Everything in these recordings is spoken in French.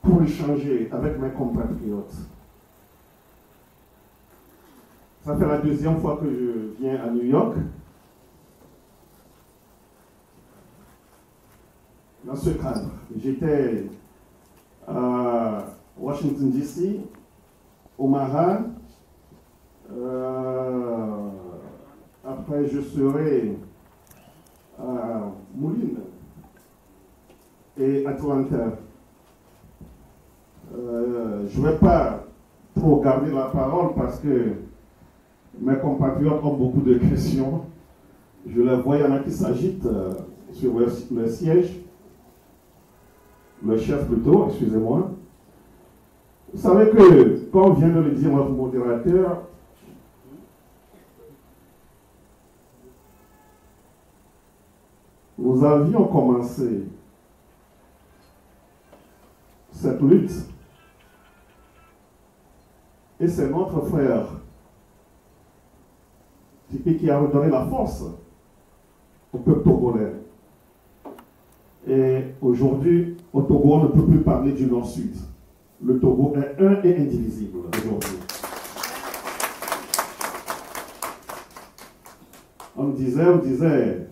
pour échanger avec mes compatriotes. Ça fait la deuxième fois que je viens à New York. Dans ce cadre, j'étais à Washington DC, Omaha. Après, je serai à Moulins et Atlanta. Je ne vais pas trop garder la parole parce que mes compatriotes ont beaucoup de questions. Je les vois, il y en a qui s'agitent sur le siège. Le chef plutôt, excusez-moi. Vous savez que, comme vient de le dire notre modérateur, nous avions commencé cette lutte et c'est notre frère qui a redonné la force au peuple togolais. Et aujourd'hui, au Togo, on ne peut plus parler du Nord-Sud. Le Togo est un et indivisible aujourd'hui. On disait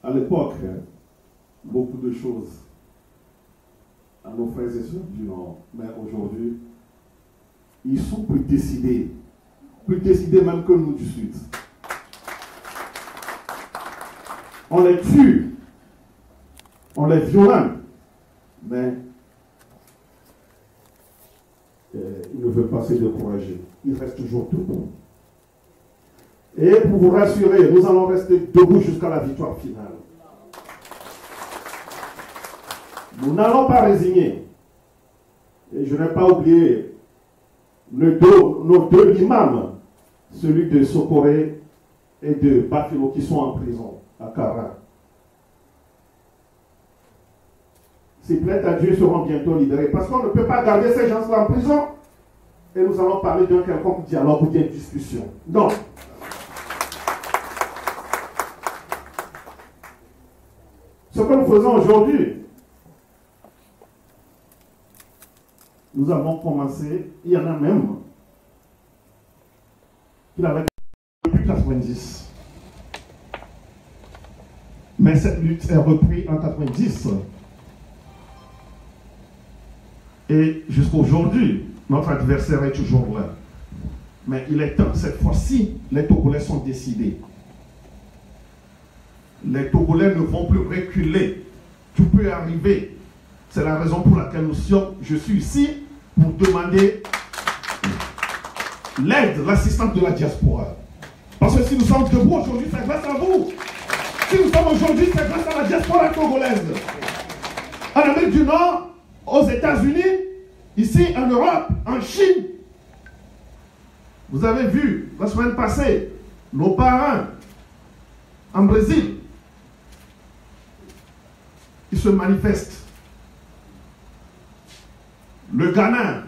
à l'époque beaucoup de choses à nos frères et sœurs du Nord. Mais aujourd'hui, ils sont plus décidés même que nous du Sud. On les tue, on les violente, mais ils ne veulent pas se décourager. Ils restent toujours debout. Et pour vous rassurer, nous allons rester debout jusqu'à la victoire finale. Nous n'allons pas résigner. Et je n'ai pas oublié nos deux imams, celui de Sokoré et de Bafilo qui sont en prison à Kara. S'ils plaît à Dieu, seront bientôt libérés. Parce qu'on ne peut pas garder ces gens-là en prison. Et nous allons parler d'un quelconque dialogue ou d'une discussion. Non. Ce que nous faisons aujourd'hui, nous avons commencé, il y en a même qui l'avaient depuis 90. Mais cette lutte est reprise en 90. Et jusqu'à aujourd'hui, notre adversaire est toujours là. Mais il est temps, cette fois-ci, les Togolais sont décidés. Les Togolais ne vont plus reculer. Tout peut arriver. C'est la raison pour laquelle je suis ici pour demander l'aide, l'assistance de la diaspora. Parce que si nous sommes debout aujourd'hui, c'est grâce à vous. Si nous sommes aujourd'hui, c'est grâce à la diaspora togolaise. En Amérique du Nord, aux États-Unis, ici en Europe, en Chine. Vous avez vu la semaine passée, nos parents en Brésil, ils se manifestent. Le Ghana,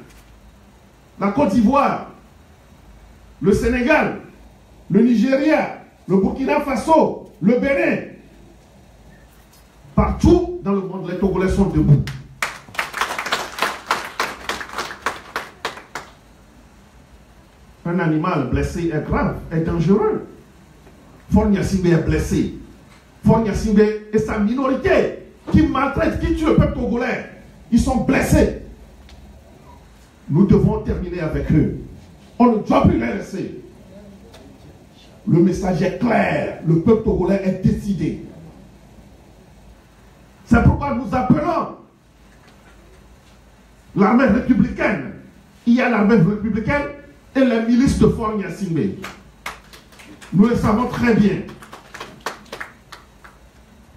la Côte d'Ivoire, le Sénégal, le Nigeria, le Burkina Faso, le Bénin. Partout dans le monde, les Togolais sont debout. Un animal blessé est grave, est dangereux. Fornia Simbe est blessé. Fornia Simbe et sa minorité qui maltraite, qui tue le peuple togolais. Ils sont blessés. Nous devons terminer avec eux. On ne doit plus les laisser. Le message est clair. Le peuple togolais est décidé. C'est pourquoi nous appelons l'armée républicaine. Il y a l'armée républicaine et les milices de Fornia Simbe. Nous le savons très bien.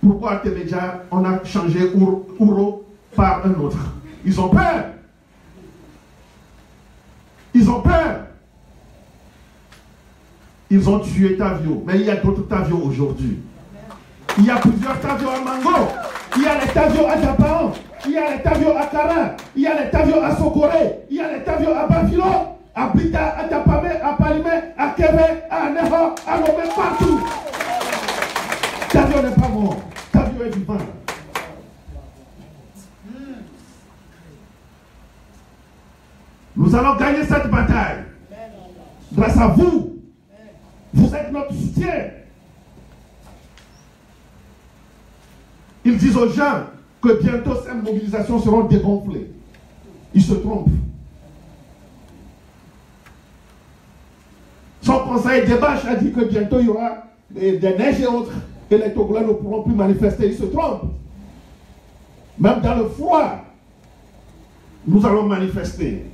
Pourquoi à Témédia, on a changé Ouro par un autre? Ils ont peur. Ils ont peur. Ils ont tué Tavio. Mais il y a d'autres Tavio aujourd'hui. Il y a plusieurs Tavio à Mango. Il y a les Tavio à Japon. Il y a les Tavio à Kara. Il y a les Tavio à Sokoré. Il y a les Tavio à Bafilo, à Brita, à Tapame, à Palimé, à Kébé, à Neho, à Lomé, partout. Tavio n'est pas mort. Tavio est vivant. Nous allons gagner cette bataille. Grâce à vous. Vous êtes notre soutien. Ils disent aux gens que bientôt ces mobilisations seront dégonflées. Ils se trompent. Son conseil Debache a dit que bientôt il y aura des neiges et autres, et les Togolais ne pourront plus manifester. Ils se trompent. Même dans le froid, nous allons manifester.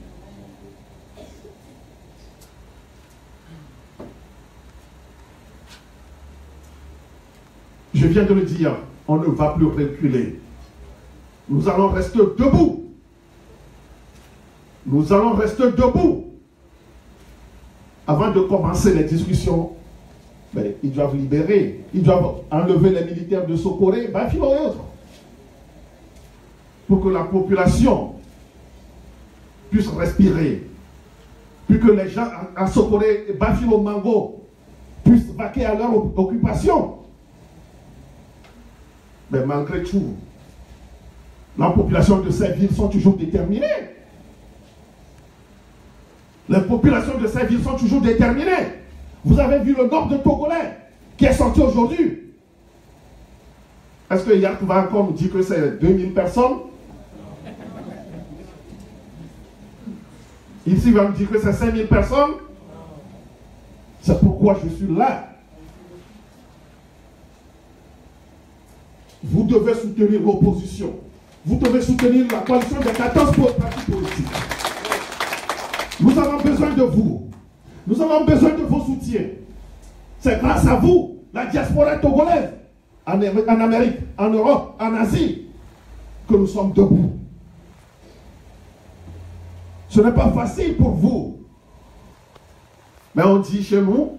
Je viens de le dire, on ne va plus reculer. Nous allons rester debout. Nous allons rester debout. Avant de commencer les discussions, ben, ils doivent libérer, ils doivent enlever les militaires de Sokoré, Bafilo et autres, pour que la population puisse respirer, puis que les gens à Sokoré, Bafilo, Mango puissent vaquer à leur occupation. Mais malgré tout, la population de ces villes sont toujours déterminées. Les populations de ces villes sont toujours déterminées. Vous avez vu le nombre de Togolais qui est sorti aujourd'hui. Est-ce que Yark va encore nous dire que c'est 2000 personnes? Ici, il va nous dire que c'est 5000 personnes. C'est pourquoi je suis là. Vous devez soutenir l'opposition. Vous devez soutenir la coalition des 14 partis politiques. Nous avons besoin de vous. Nous avons besoin de vos soutiens. C'est grâce à vous, la diaspora togolaise, en Amérique, en Europe, en Asie, que nous sommes debout. Ce n'est pas facile pour vous. Mais on dit chez nous,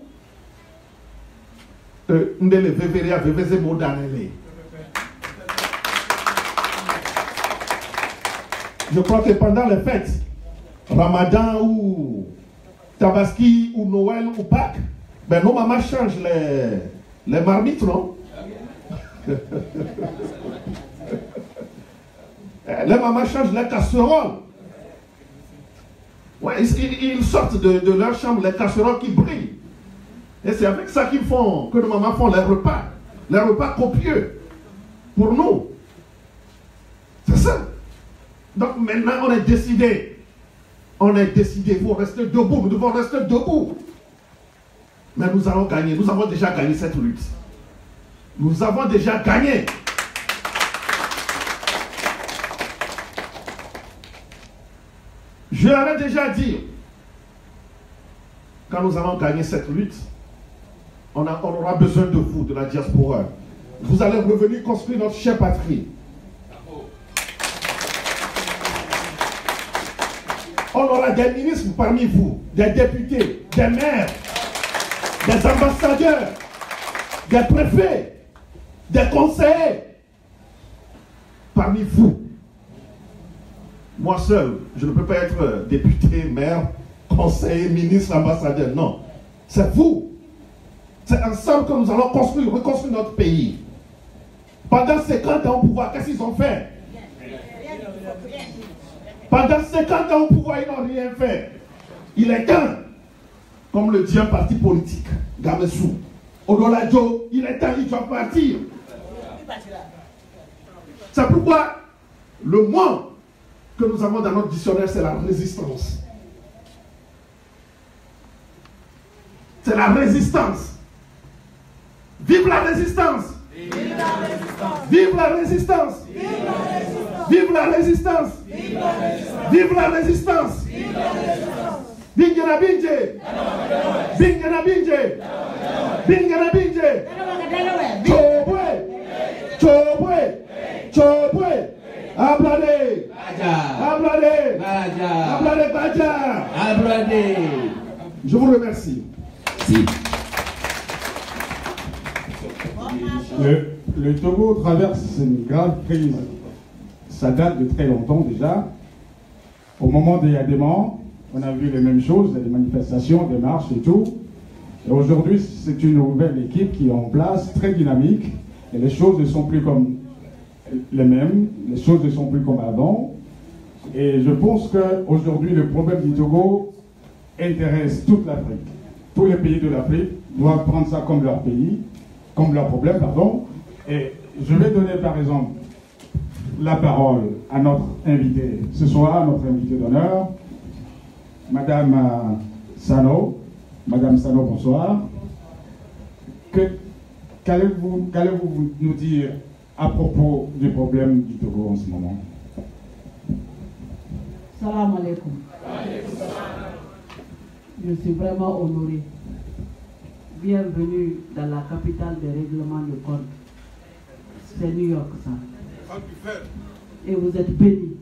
je crois que pendant les fêtes, Ramadan ou Tabaski ou Noël ou Pâques, ben nos mamans changent les marmites, non? Les mamans changent les casseroles. Ouais, ils sortent de leur chambre les casseroles qui brillent. Et c'est avec ça qu'ils font, que nos mamans font les repas copieux pour nous. C'est ça. Donc maintenant on est décidé. On est décidé, il faut rester debout, nous devons rester debout. Mais nous allons gagner, nous avons déjà gagné cette lutte. Nous avons déjà gagné. Je l'avais déjà dit, quand nous allons gagner cette lutte, on aura besoin de vous, de la diaspora. Vous allez revenir construire notre chère patrie. On aura des ministres parmi vous, des députés, des maires, des ambassadeurs, des préfets, des conseillers parmi vous. Moi seul, je ne peux pas être député, maire, conseiller, ministre, ambassadeur. Non, c'est vous. C'est ensemble que nous allons reconstruire notre pays. Pendant 50 ans au pouvoir, qu'est-ce qu'ils ont fait? Pendant 50 ans au pouvoir, ils n'ont rien fait. Il est temps, comme le dit un parti politique, Gamessou, Odoladjo, il est temps, il doit partir. C'est pourquoi le mot que nous avons dans notre dictionnaire, c'est la résistance. C'est la résistance. Vive la résistance! Vive la résistance! Vive la résistance! Vive la résistance! Vive la résistance! Bingena binje! Bingena binje! Bingena binje! Chobwe! Chobwe! Chobwe! Ablade! Ablade! Ablade Baja! Ablade! Je vous remercie. Si. Le Togo traverse une grave crise. Ça date de très longtemps déjà. Au moment des Yadéman, on a vu les mêmes choses, des manifestations, des marches et tout. Et aujourd'hui, c'est une nouvelle équipe qui est en place, très dynamique. Et les choses ne sont plus comme les mêmes, les choses ne sont plus comme avant. Et je pense qu'aujourd'hui, le problème du Togo intéresse toute l'Afrique. Tous les pays de l'Afrique doivent prendre ça comme leur pays, comme leur problème, pardon. Et je vais donner par exemple la parole à notre invité ce soir, notre invité d'honneur, Madame Sano. Madame Sano, bonsoir. Qu'allez-vous nous dire à propos du problème du Togo en ce moment? Salam alaikum. Je suis vraiment honoré. Bienvenue dans la capitale des règlements de compte. C'est New York, ça. Et vous êtes bénis.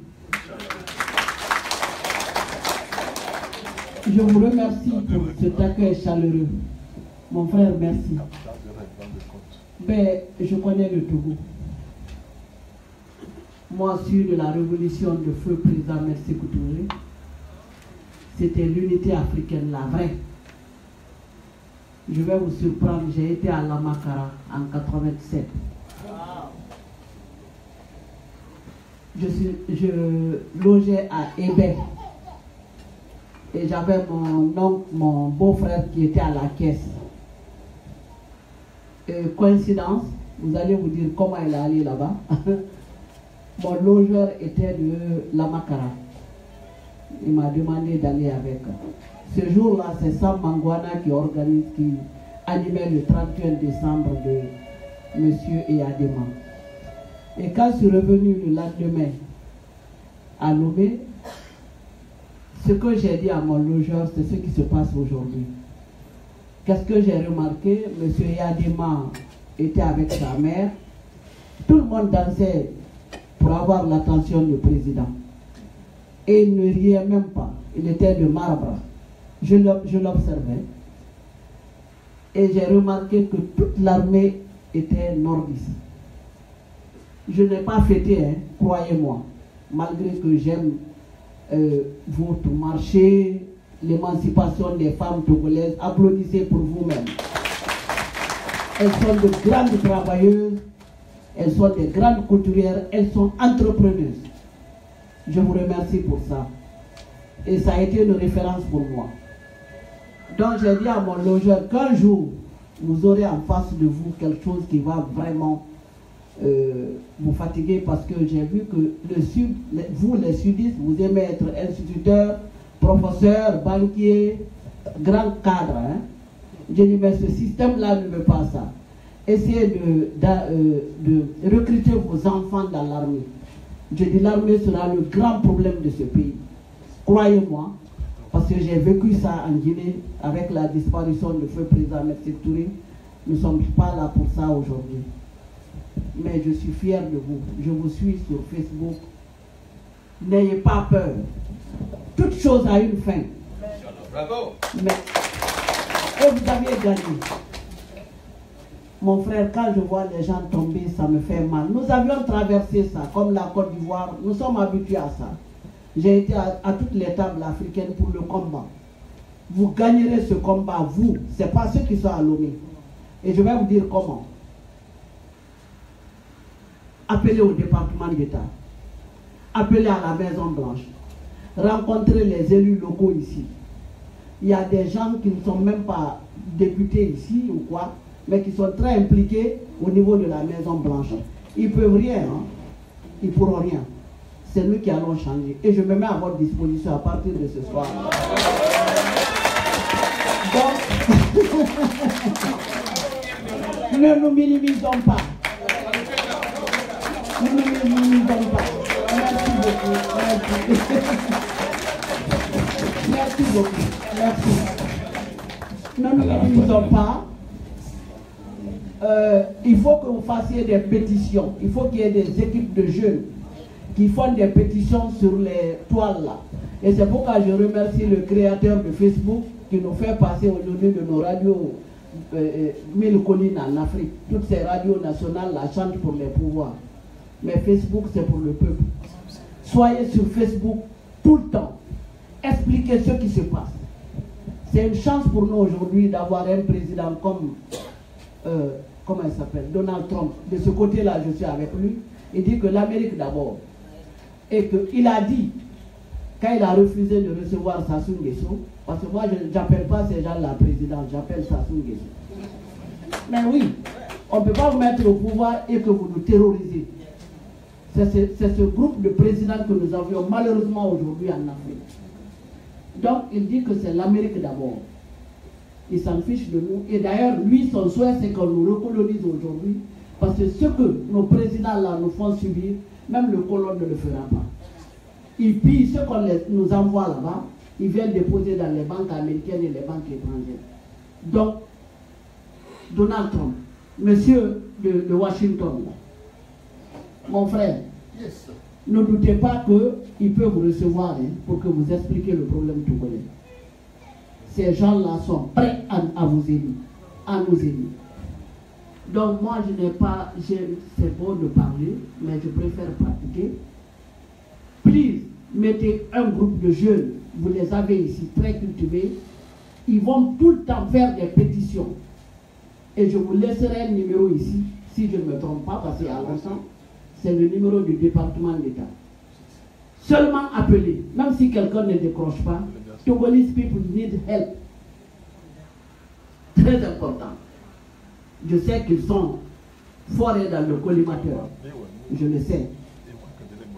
Je vous remercie pour cet accueil chaleureux. Mon frère, merci. Ben, je connais le Togo. Moi, suis de la révolution de feu président Sékou Touré. C'était l'unité africaine, la vraie. Je vais vous surprendre, j'ai été à Lamakara en 87. Je logeais à Hébé. Et j'avais mon oncle, mon beau-frère qui était à la caisse. Coïncidence, vous allez vous dire comment il est allé là-bas. Mon logeur était de Lamakara. Il m'a demandé d'aller avec. Ce jour-là, c'est Sam Mangwana qui animait le 31 décembre de M. Eyadema. Et quand je suis revenu le lendemain à Lomé, ce que j'ai dit à mon logeur, c'est ce qui se passe aujourd'hui. Qu'est-ce que j'ai remarqué? M. Eyadema était avec sa mère. Tout le monde dansait pour avoir l'attention du président. Et il ne riait même pas. Il était de marbre. Je l'observais. Et j'ai remarqué que toute l'armée était nordiste. Je n'ai pas fêté, hein, croyez-moi. Malgré que j'aime votre marché, l'émancipation des femmes togolaises, applaudissez pour vous-même. Elles sont de grandes travailleuses, elles sont des grandes couturières, elles sont entrepreneuses. Je vous remercie pour ça. Et ça a été une référence pour moi. Donc j'ai dit à mon logeur qu'un jour, vous aurez en face de vous quelque chose qui va vraiment vous fatiguer, parce que j'ai vu que le Sud, vous les sudistes, vous aimez être instituteur, professeur, banquier, grand cadre. Hein? Je dis, mais ce système-là ne veut pas ça. Essayez de recruter vos enfants dans l'armée. Je dis, l'armée sera le grand problème de ce pays. Croyez-moi, parce que j'ai vécu ça en Guinée avec la disparition de feu président Sékou Touré. Nous ne sommes pas là pour ça aujourd'hui. Mais je suis fier de vous. Je vous suis sur Facebook. N'ayez pas peur. Toute chose a une fin. Bravo. Mais, et vous avez gagné. Mon frère, quand je vois les gens tomber, ça me fait mal. Nous avions traversé ça, comme la Côte d'Ivoire. Nous sommes habitués à ça. J'ai été à toutes les tables africaines pour le combat. Vous gagnerez ce combat, vous. Ce n'est pas ceux qui sont à Lomé. Et je vais vous dire comment. Appelez au département d'État. Appelez à la Maison Blanche. Rencontrez les élus locaux ici. Il y a des gens qui ne sont même pas députés ici ou quoi, mais qui sont très impliqués au niveau de la Maison Blanche. Ils ne peuvent rien, hein? Ils ne pourront rien. C'est nous qui allons changer. Et je me mets à votre disposition à partir de ce soir. Donc, ne nous minimisons pas. Ne nous minimisons pas. Merci beaucoup. Merci. Merci beaucoup. Merci. Ne nous minimisons pas. Il faut que vous fassiez des pétitions. Il faut qu'il y ait des équipes de jeunes qui font des pétitions sur les toiles là. Et c'est pourquoi je remercie le créateur de Facebook qui nous fait passer aujourd'hui de nos radios 1000 collines en Afrique. Toutes ces radios nationales la chantent pour les pouvoirs. Mais Facebook, c'est pour le peuple. Soyez sur Facebook tout le temps. Expliquez ce qui se passe. C'est une chance pour nous aujourd'hui d'avoir un président comme comment il s'appelle, Donald Trump. De ce côté-là, je suis avec lui. Il dit que l'Amérique d'abord. Et qu'il a dit quand il a refusé de recevoir Sassou Nguesso, parce que moi je n'appelle pas ces gens la présidente, j'appelle Sassou Nguesso. Mais oui, on ne peut pas vous mettre au pouvoir et que vous nous terrorisez. C'est ce groupe de présidents que nous avions malheureusement aujourd'hui en Afrique. Donc il dit que c'est l'Amérique d'abord. Il s'en fiche de nous. Et d'ailleurs, lui, son souhait, c'est qu'on nous recolonise aujourd'hui. Parce que ce que nos présidents là nous font subir, même le colon ne le fera pas. Ils pillent ce qu'on nous envoie là-bas, ils viennent déposer dans les banques américaines et les banques étrangères. Donc, Donald Trump, monsieur de Washington, mon frère, ne doutez pas qu'il peut vous recevoir pour que vous expliquiez le problème togolais. Ces gens-là sont prêts à vous aider, à nous aider. Donc moi, je n'ai pas, c'est beau de parler, mais je préfère pratiquer. Please, mettez un groupe de jeunes, vous les avez ici, très cultivés. Ils vont tout le temps faire des pétitions. Et je vous laisserai un numéro ici, si je ne me trompe pas, parce qu'à l'instant, c'est le numéro du département d'État. Seulement appelez, même si quelqu'un ne décroche pas, Togolese people need help. Très important. Je sais qu'ils sont forés dans le collimateur. Je le sais.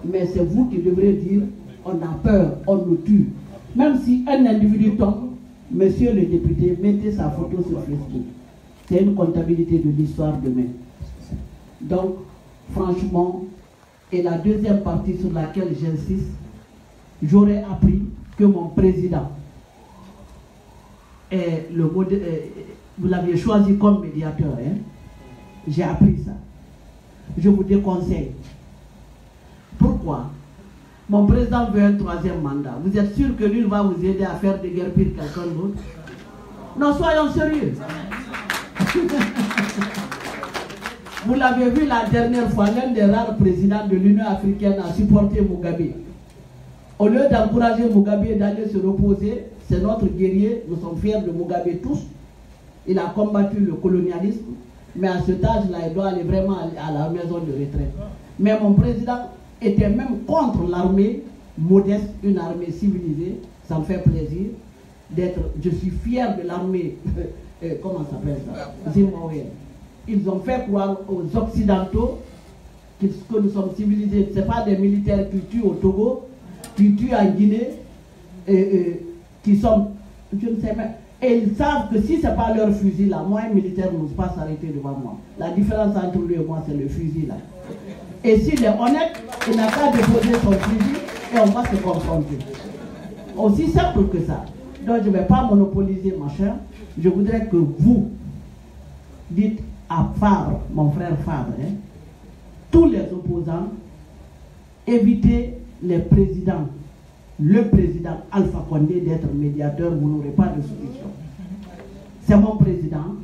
Mais c'est vous qui devrez dire, on a peur, on nous tue. Même si un individu tombe, monsieur le député, mettez sa photo sur Facebook. C'est une comptabilité de l'histoire demain. Donc, franchement, et la deuxième partie sur laquelle j'insiste, j'aurais appris que mon président est vous l'aviez choisi comme médiateur. Hein? J'ai appris ça. Je vous déconseille. Pourquoi? Mon président veut un troisième mandat. Vous êtes sûr que lui va vous aider à faire déguerpir quelqu'un d'autre? Non, soyons sérieux. Vous l'avez vu la dernière fois, l'un des rares présidents de l'Union africaine a supporté Mugabe. Au lieu d'encourager Mugabe d'aller se reposer, c'est notre guerrier, nous sommes fiers de Mugabe tous. Il a combattu le colonialisme, mais à cet âge-là, il doit aller vraiment à la maison de retraite. Mais mon président était même contre l'armée modeste, une armée civilisée. Ça me fait plaisir d'être. Je suis fier de l'armée, comment ça s'appelle ça? Zimbabwe. Ils ont fait croire aux Occidentaux que nous sommes civilisés. Ce n'est pas des militaires qui tuent au Togo, qui tuent en Guinée, qui sont, je ne sais même. Et ils savent que si ce n'est pas leur fusil là, moi un militaire n'ose pas s'arrêter devant moi. La différence entre lui et moi, c'est le fusil là. Et s'il est honnête, il n'a qu'à déposer son fusil et on va se confronter. Aussi simple que ça. Donc je ne vais pas monopoliser machin. Je voudrais que vous dites à Fabre, mon frère Fabre, hein, tous les opposants, évitez les présidents, le président Alpha Condé d'être médiateur, vous n'aurez pas de solution. C'est mon président,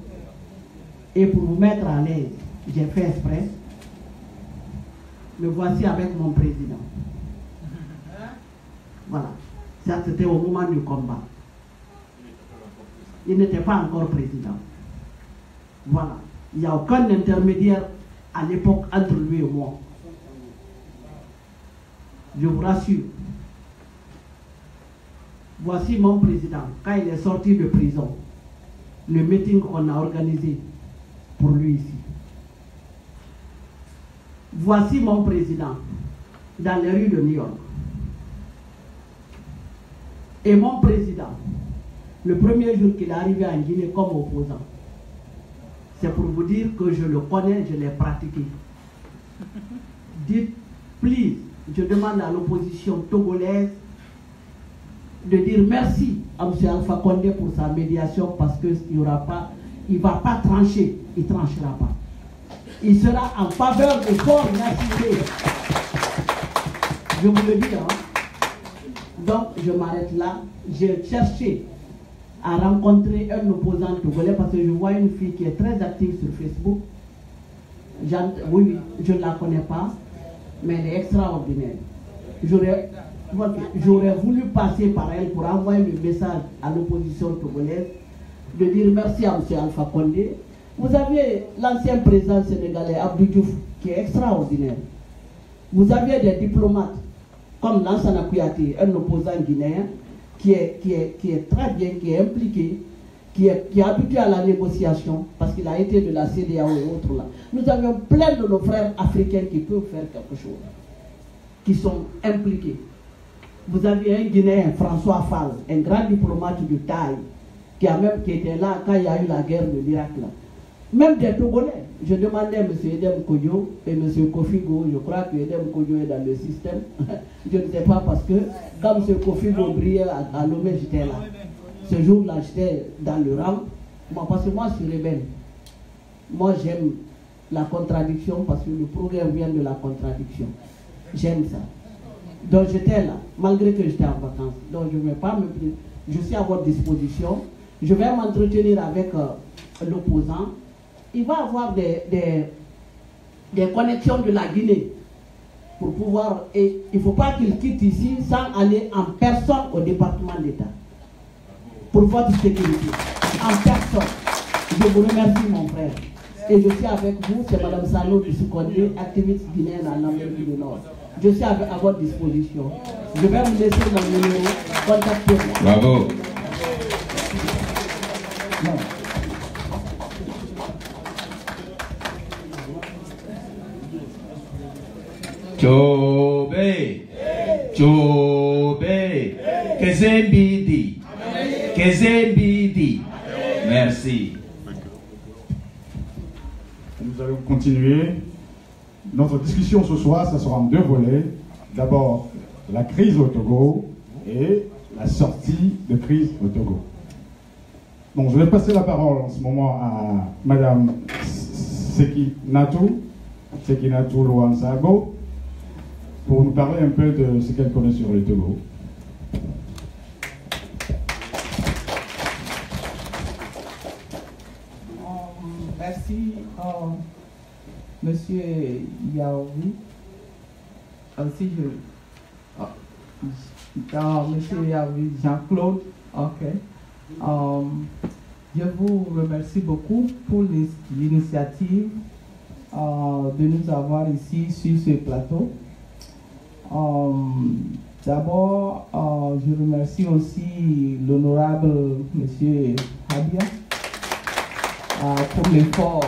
et pour vous mettre à l'aise, j'ai fait exprès, me voici avec mon président. Voilà, ça c'était au moment du combat. Il n'était pas encore président. Voilà. Il n'y a aucun intermédiaire à l'époque entre lui et moi. Je vous rassure. Voici mon président. Quand il est sorti de prison, le meeting qu'on a organisé pour lui ici. Voici mon président dans les rues de New York. Et mon président, le premier jour qu'il est arrivé en Guinée comme opposant, c'est pour vous dire que je le connais, je l'ai pratiqué. Dites, please, je demande à l'opposition togolaise de dire merci à M. Alpha Condé pour sa médiation parce qu'il n'y aura pas, il ne va pas trancher, il ne tranchera pas. Il sera en faveur de Fort Gnassingbé. Je vous le dis, hein. Donc je m'arrête là. J'ai cherché à rencontrer un opposant togolais parce que je vois une fille qui est très active sur Facebook. Oui, je ne la connais pas, mais elle est extraordinaire. J'aurais voulu passer par elle pour envoyer le message à l'opposition togolaise de dire merci à M. Alpha Condé. Vous avez l'ancien président sénégalais Abdou Diouf qui est extraordinaire. Vous aviez des diplomates comme Lansana Kouyaté, un opposant guinéen, qui est très bien, qui est impliqué, qui est habitué à la négociation, parce qu'il a été de la CEDEAO et autres là. Nous avions plein de nos frères africains qui peuvent faire quelque chose, qui sont impliqués. Vous aviez un Guinéen, François Fall, un grand diplomate de taille, qui était là quand il y a eu la guerre de l'Irak là. Même des Togolais. Je demandais à M. Edem Kodjo et M. Kofigo, je crois que Edem Kodjo est dans le système. Je ne sais pas parce que quand M. Kofigo brillait à Lomé, j'étais là. Ce jour-là, j'étais dans le rang. Moi, parce que moi, je suis rebelle. Moi, j'aime la contradiction parce que le progrès vient de la contradiction. J'aime ça. Donc, j'étais là, malgré que j'étais en vacances. Donc, je ne vais pas me plaindre. Je suis à votre disposition. Je vais m'entretenir avec l'opposant. Il va avoir des connexions de la Guinée pour pouvoir. Et il ne faut pas qu'il quitte ici sans aller en personne au département d'État. Pour votre sécurité. En personne. Je vous remercie, mon frère. Et je suis avec vous, c'est Mme Salo Bissoukonde, activiste guinéenne en Amérique du Nord. Je suis à votre disposition. Je vais vous laisser mon numéro. Contactez-moi. Bravo. Non. Chobe, Chobe, Kezembidi, Kezembidi. Merci. Nous allons continuer. Notre discussion ce soir, ça sera en deux volets. D'abord, la crise au Togo et la sortie de crise au Togo. Donc, je vais passer la parole en ce moment à Madame Sekinatou Louansago, pour nous parler un peu de ce qu'elle connaît sur le Togo. Merci, Monsieur Yaoui. Aussi, Monsieur Yaoui, Jean-Claude. Ok. Je vous remercie beaucoup pour l'initiative de nous avoir ici sur ce plateau. D'abord, je remercie aussi l'honorable Monsieur Habia pour l'effort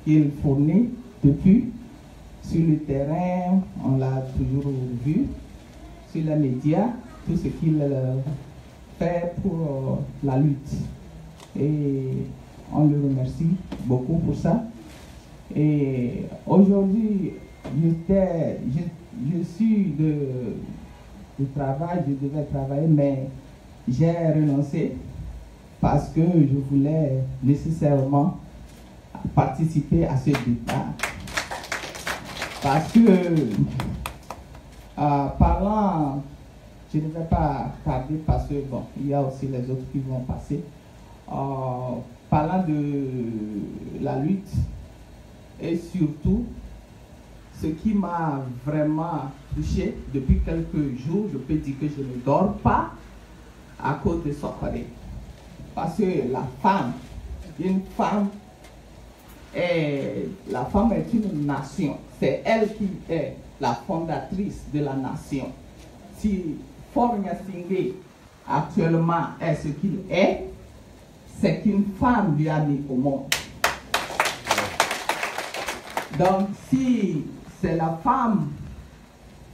qu'il fournit depuis sur le terrain. On l'a toujours vu sur les médias, tout ce qu'il fait pour la lutte. Et on le remercie beaucoup pour ça. Et aujourd'hui, je suis de travail, je devais travailler, mais j'ai renoncé parce que je voulais nécessairement participer à ce débat. Parce que, parlant, je ne vais pas tarder parce que, bon, il y a aussi les autres qui vont passer. Parlant de la lutte, et surtout, ce qui m'a vraiment touché depuis quelques jours, je peux dire que je ne dors pas à cause de Sokoré. Parce que la femme est une nation. C'est elle qui est la fondatrice de la nation. Si Faure Gnassingbé actuellement est ce qu'il est, c'est qu'une femme lui a mis au monde. Donc si c'est la femme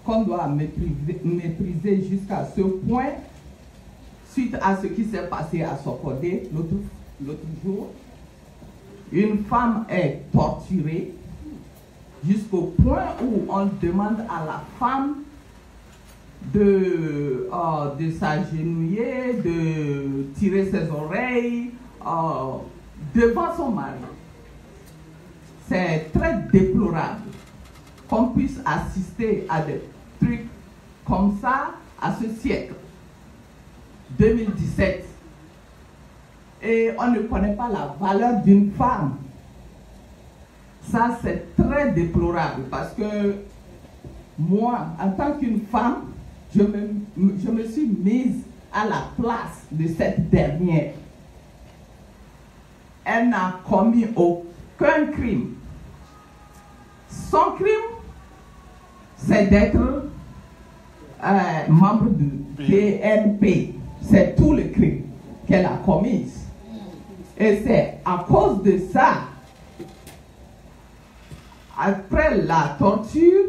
qu'on doit mépriser jusqu'à ce point, suite à ce qui s'est passé à Sokodé l'autre jour, une femme est torturée jusqu'au point où on demande à la femme de s'agenouiller, de tirer ses oreilles devant son mari. C'est très déplorable qu'on puisse assister à des trucs comme ça à ce siècle 2017. Et on ne connaît pas la valeur d'une femme. Ça, c'est très déplorable parce que moi, en tant qu'une femme, je me suis mise à la place de cette dernière. Elle n'a commis aucun crime. Son crime, c'est d'être membre du PNP. C'est tout le crime qu'elle a commis. Et c'est à cause de ça, après la torture,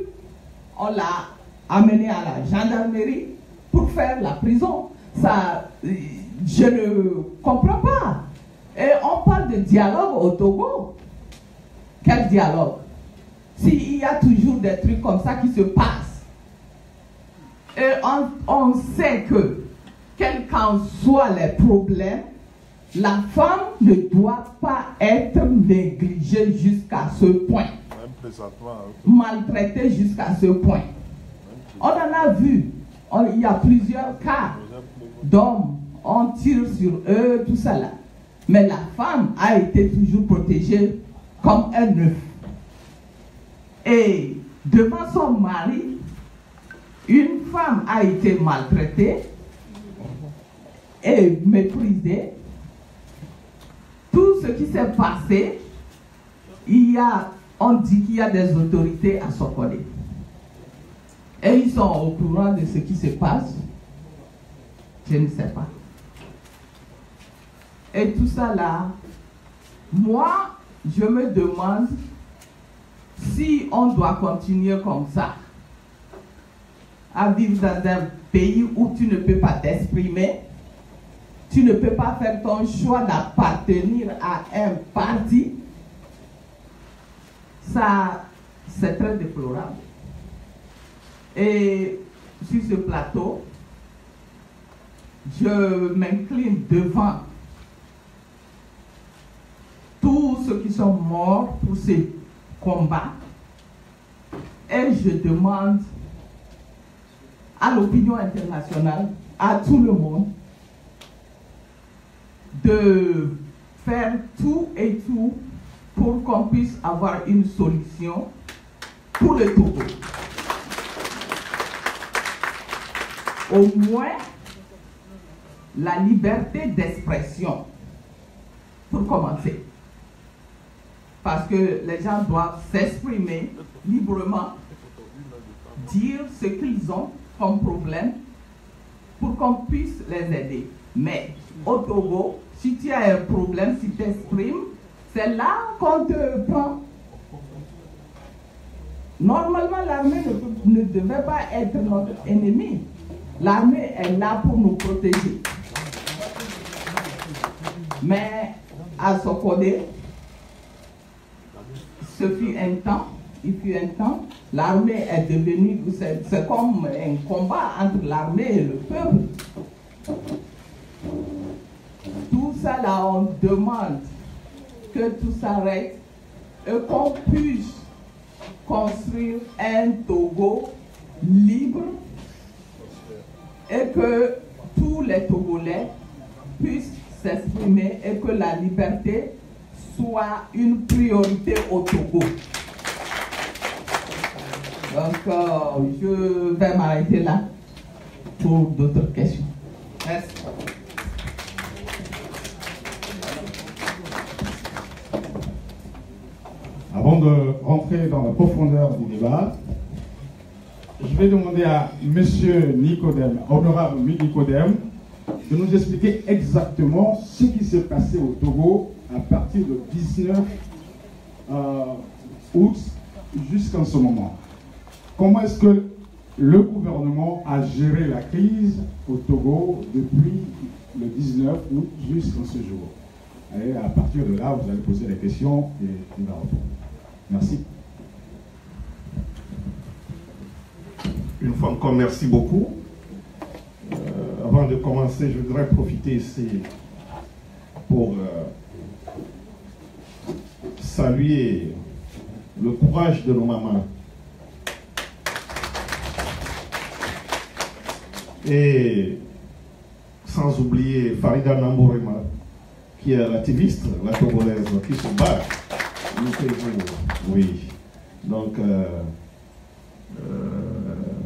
on l'a amenée à la gendarmerie pour faire la prison. Ça, je ne comprends pas. Et on parle de dialogue au Togo. Quel dialogue? S'il y a toujours des trucs comme ça qui se passent, et on sait que, quels qu'en soient les problèmes, la femme ne doit pas être négligée jusqu'à ce point. Maltraitée jusqu'à ce point. On en a vu. Il y a plusieurs cas d'hommes. On tire sur eux, tout ça là. Mais la femme a été toujours protégée comme un œuf. Et devant son mari, une femme a été maltraitée et méprisée. Tout ce qui s'est passé, on dit qu'il y a des autorités à Sokone. Et ils sont au courant de ce qui se passe. Je ne sais pas. Et tout ça là, moi, je me demande si on doit continuer comme ça, à vivre dans un pays où tu ne peux pas t'exprimer, tu ne peux pas faire ton choix d'appartenir à un parti. Ça, c'est très déplorable. Et sur ce plateau, je m'incline devant tous ceux qui sont morts pour ces combats et je demande à l'opinion internationale, à tout le monde, de faire tout et tout pour qu'on puisse avoir une solution pour le Togo. Au moins, la liberté d'expression, pour commencer. Parce que les gens doivent s'exprimer librement, dire ce qu'ils ont comme problème, pour qu'on puisse les aider. Mais au Togo, si tu as un problème, si tu t'exprimes, c'est là qu'on te prend. Normalement, l'armée ne devait pas être notre ennemi. L'armée est là pour nous protéger. Mais à Sokone, ce fut un temps, il fut un temps, l'armée est devenue, c'est comme un combat entre l'armée et le peuple. Tout ça là, on demande que tout s'arrête et qu'on puisse construire un Togo libre et que tous les Togolais puissent s'exprimer et que la liberté soit une priorité au Togo. Donc, je vais m'arrêter là pour d'autres questions. Merci. Avant de rentrer dans la profondeur du débat, je vais demander à Monsieur Nicodème, honorable Nicodème, de nous expliquer exactement ce qui s'est passé au Togo à partir du 19 août jusqu'en ce moment. Comment est-ce que le gouvernement a géré la crise au Togo depuis le 19 août jusqu'en ce jour? Et à partir de là, vous allez poser des questions et il va répondre. Merci. Une fois encore, merci beaucoup. Avant de commencer, je voudrais profiter ici pour saluer le courage de nos mamans. Et sans oublier Farida Namborema, qui est l'activiste, la Togolaise, qui se bat. Oui. Donc,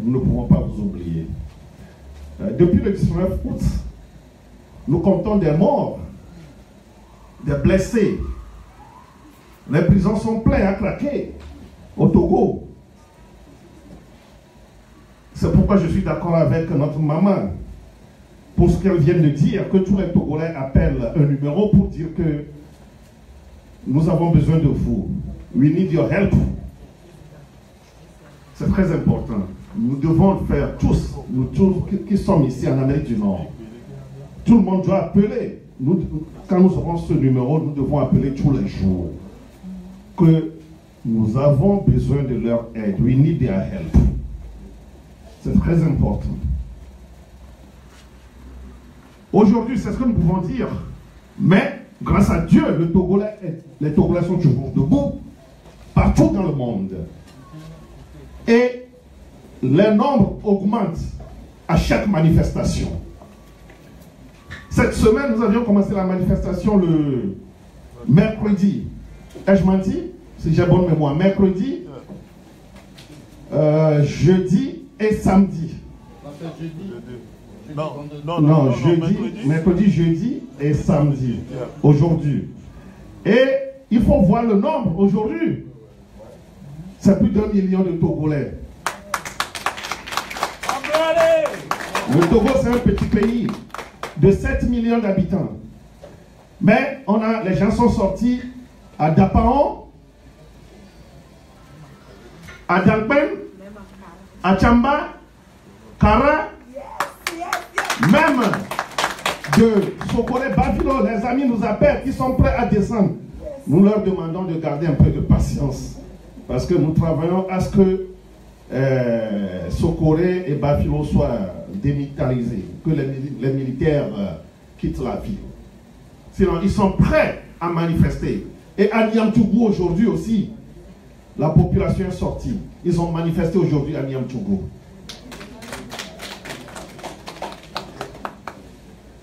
nous ne pouvons pas vous oublier. Depuis le 19 août, nous comptons des morts, des blessés. Les prisons sont pleines à craquer au Togo. C'est pourquoi je suis d'accord avec notre maman pour ce qu'elle vient de dire, que tous les Togolais appellent un numéro pour dire que nous avons besoin de vous. We need your help. C'est très important. Nous devons le faire tous, nous tous qui sommes ici en Amérique du Nord. Tout le monde doit appeler. Quand nous aurons ce numéro, nous devons appeler tous les jours. Que nous avons besoin de leur aide. We need their help. C'est très important. Aujourd'hui, c'est ce que nous pouvons dire. Mais, grâce à Dieu, les Togolais sont toujours debout, partout dans le monde. Et les nombres augmentent à chaque manifestation. Cette semaine, nous avions commencé la manifestation le mercredi. Ai-je menti? Si j'ai bonne mémoire. Mercredi, jeudi et samedi. Non, jeudi, mercredi, jeudi et samedi. Aujourd'hui. Et il faut voir le nombre aujourd'hui. C'est plus d'1 million de Togolais. Le Togo, c'est un petit pays de 7 millions d'habitants. Mais les gens sont sortis à Dapaon, à Dalpen, à Tchamba, Kara, même de Sokole, Bafilo. Les amis nous appellent, qui sont prêts à descendre. Nous leur demandons de garder un peu de patience. Parce que nous travaillons à ce que Sokore et Bafilo soient démilitarisés, que les militaires quittent la ville. Sinon, ils sont prêts à manifester. Et à Niamtougou aujourd'hui aussi, la population est sortie. Ils ont manifesté aujourd'hui à Niamtougou.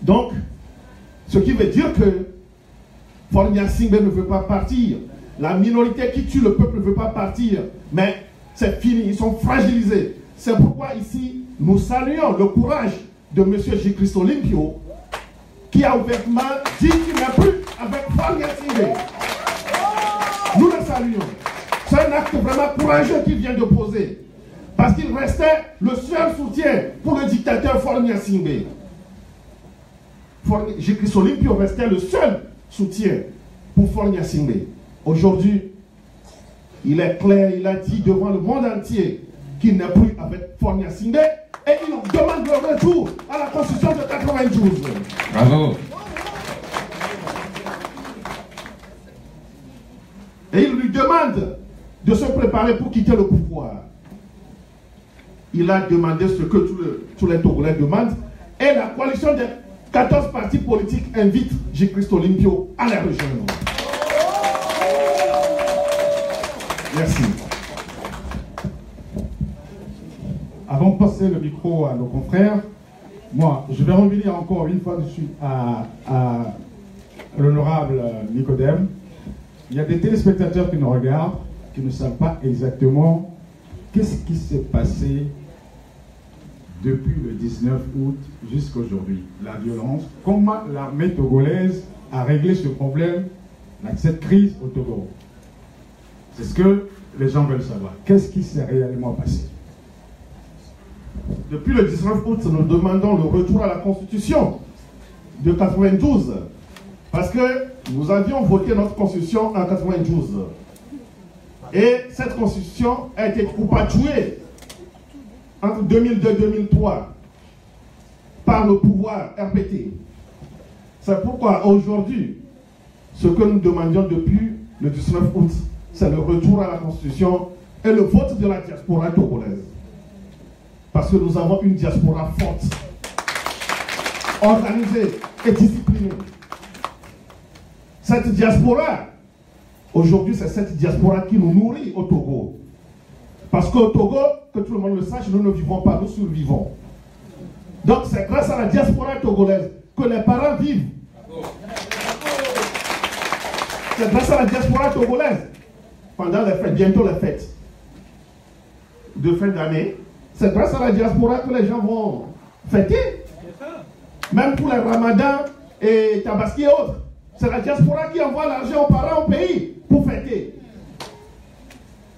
Donc, ce qui veut dire que Fornia Singbe ne veut pas partir. La minorité qui tue le peuple ne veut pas partir. Mais c'est fini, ils sont fragilisés. C'est pourquoi ici, nous saluons le courage de M. J. Olympio, qui a ouvertement dit qu'il n'est plus avec Fornia Singbe. Nous le saluons. C'est un acte vraiment courageux qu'il vient de poser. Parce qu'il restait le seul soutien pour le dictateur Fornia Singbe. J. Olympio restait le seul soutien pour Fornia Singbe. Aujourd'hui, il est clair, il a dit devant le monde entier qu'il n'est plus avec Fornia Singbe et il demande le retour à la Constitution de 92. Bravo. Et il lui demande de se préparer pour quitter le pouvoir. Il a demandé ce que tous les Togolais demandent et la coalition des 14 partis politiques invite J. Olympio à les rejoindre. Merci. Avant de passer le micro à nos confrères, moi, je vais revenir encore une fois dessus à l'honorable Nicodème. Il y a des téléspectateurs qui nous regardent, qui ne savent pas exactement qu'est-ce qui s'est passé depuis le 19 août jusqu'à aujourd'hui. La violence, comment l'armée togolaise a réglé ce problème, cette crise au Togo. C'est ce que les gens veulent savoir. Qu'est-ce qui s'est réellement passé? Depuis le 19 août, nous demandons le retour à la Constitution de 92. Parce que nous avions voté notre Constitution en 92. Et cette Constitution a été coupatuée entre 2002 et 2003 par le pouvoir RPT. C'est pourquoi aujourd'hui, ce que nous demandions depuis le 19 août, c'est le retour à la Constitution et le vote de la diaspora togolaise. Parce que nous avons une diaspora forte, organisée et disciplinée. Cette diaspora, aujourd'hui, c'est cette diaspora qui nous nourrit au Togo. Parce qu'au Togo, que tout le monde le sache, nous ne vivons pas, nous survivons. Donc c'est grâce à la diaspora togolaise que les parents vivent. C'est grâce à la diaspora togolaise, pendant les fêtes, bientôt les fêtes de fin d'année, c'est grâce à la diaspora que les gens vont fêter. Même pour les ramadans et tabaski et autres. C'est la diaspora qui envoie l'argent aux parents au pays pour fêter.